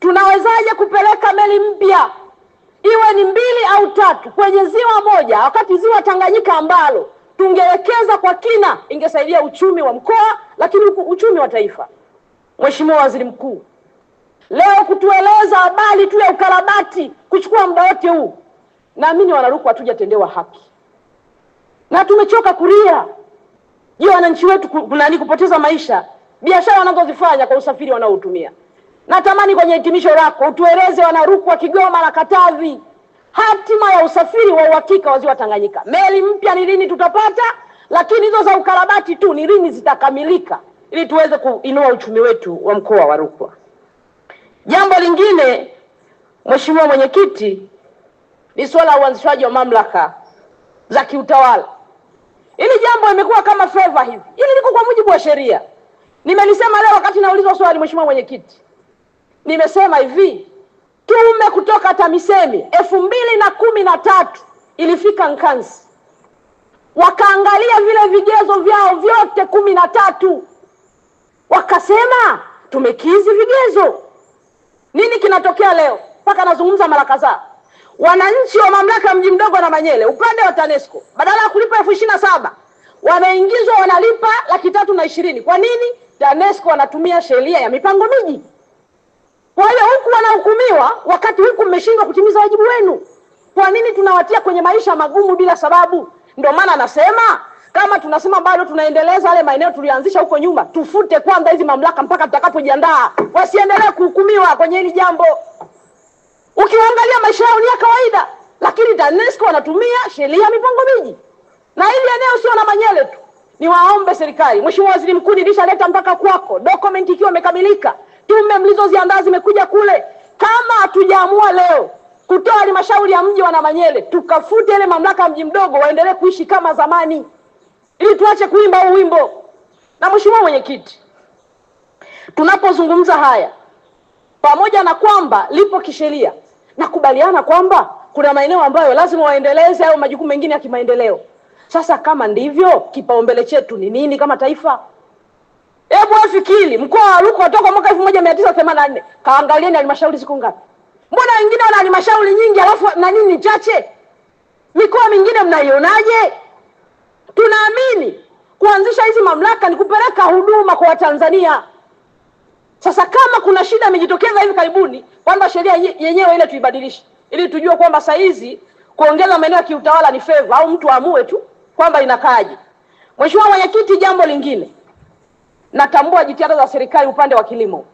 tunawezaje kupeleka meli mpya iwe ni 2 au 3 kwenye ziwa moja, wakati ziwa Tanganyika ambalo tungewekeza kwa kina ingesaidia uchumi wa mkoa, lakini uchumi wa taifa. Mheshimiwa Waziri Mkuu, leo kutueleza habari tu ya ukarabati kuchukua muda wote huu, naamini Wanarukwa hatujatendewa haki na tumechoka kulia. Je, wananchi wetu kunani kupoteza maisha, biashara wanazozifanya kwa usafiri wanaotumia? Natamani kwenye hitimisho lako utueleze Wanarukwa, Kigoma na Katavi hatima ya usafiri wa uhakika wa ziwa Tanganyika. Meli mpya ni lini tutapata, lakini hizo za ukarabati tu ni lini zitakamilika ili tuweze kuinua uchumi wetu wa mkoa wa Rukwa. Jambo lingine Mheshimiwa Mwenyekiti, ni swala la uanzishwaji wa mamlaka za kiutawala. Hili jambo limekuwa kama favor hivi. Hili liko kwa mujibu wa sheria. Nimelisema leo wakati naulizwa swali Mheshimiwa Mwenyekiti. Nimesema hivi, tume kutoka TAMISEMI 2013 ilifika Nkansi. Wakaangalia vile vigezo vyao vyote 13. Wakasema tumekizi vigezo. Nini kinatokea leo? Mpaka nazungumza mara kadhaa. Wananchi wa mamlaka mji mdogo na Manyele upande wa TANESCO badala ya kulipa 27,000 wameingizwa wanalipa 320,000. Kwa nini? TANESCO wanatumia sheria ya mipango miji. Kwa hiyo huku wanahukumiwa wakati huku mmeshindwa kutimiza wajibu wenu. Kwa nini tunawatia kwenye maisha magumu bila sababu? Ndio maana nasema kama tunasema bado tunaendeleza yale maeneo tulianzisha huko nyuma, tufute kwanza hizi mamlaka mpaka tutakapojiandaa. Wasiendelee kuhukumiwa kwenye hili jambo. Ukiangalia maisha yao ni ya kawaida, lakini TANESCO wanatumia sheria ya mipango miji. Na hili eneo sio na Manyele tu. Niwaombe serikali, Mheshimiwa Waziri Mkuu, nilishaleta mpaka kwako document ikiwa imekamilika. Tume mlizoziandaa zimekuja kule. Kama hatujaamua leo kutoa halmashauri ya mji wa Namanyele, tukafute ile mamlaka mji mdogo waendelee kuishi kama zamani, ili tuache kuimba huu wimbo. Na Mheshimiwa Mwenyekiti, tunapozungumza haya, pamoja na kwamba lipo kisheria, nakubaliana kwamba kuna maeneo ambayo lazima waendeleze au majukumu mengine ya kimaendeleo. Sasa kama ndivyo, kipaumbele chetu ni nini kama taifa? Hebu afikiri, mkoa wa Rukwa toka mwaka 1984 kaangalieni halmashauri siku ngapi? Mbona wengine wana halmashauri nyingi alafu na nini chache? Mikoa mingine mnaionaje? Tunaamini kuanzisha hizi mamlaka ni kupeleka huduma kwa Watanzania. Sasa kama kuna shida imejitokeza hivi karibuni, kwamba sheria yenyewe ile tuibadilishe ili tujue kwamba saa hizi kuongeza maeneo ya kiutawala ni favor au mtu aamue tu kwamba inakaaje. Mheshimiwa Mwenyekiti, jambo lingine, natambua jitihada za serikali upande wa kilimo.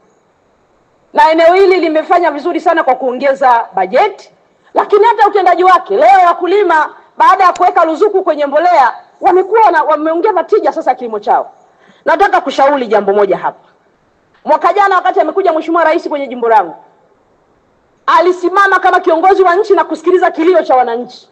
Na eneo hili limefanya vizuri sana kwa kuongeza bajeti, lakini hata utendaji wake leo wakulima baada ya kuweka ruzuku kwenye mbolea wameongeza tija sasa kilimo chao. Nataka kushauri jambo moja hapa. Mwaka jana wakati amekuja Mheshimiwa Rais kwenye jimbo langu, alisimama kama kiongozi wa nchi na kusikiliza kilio cha wananchi.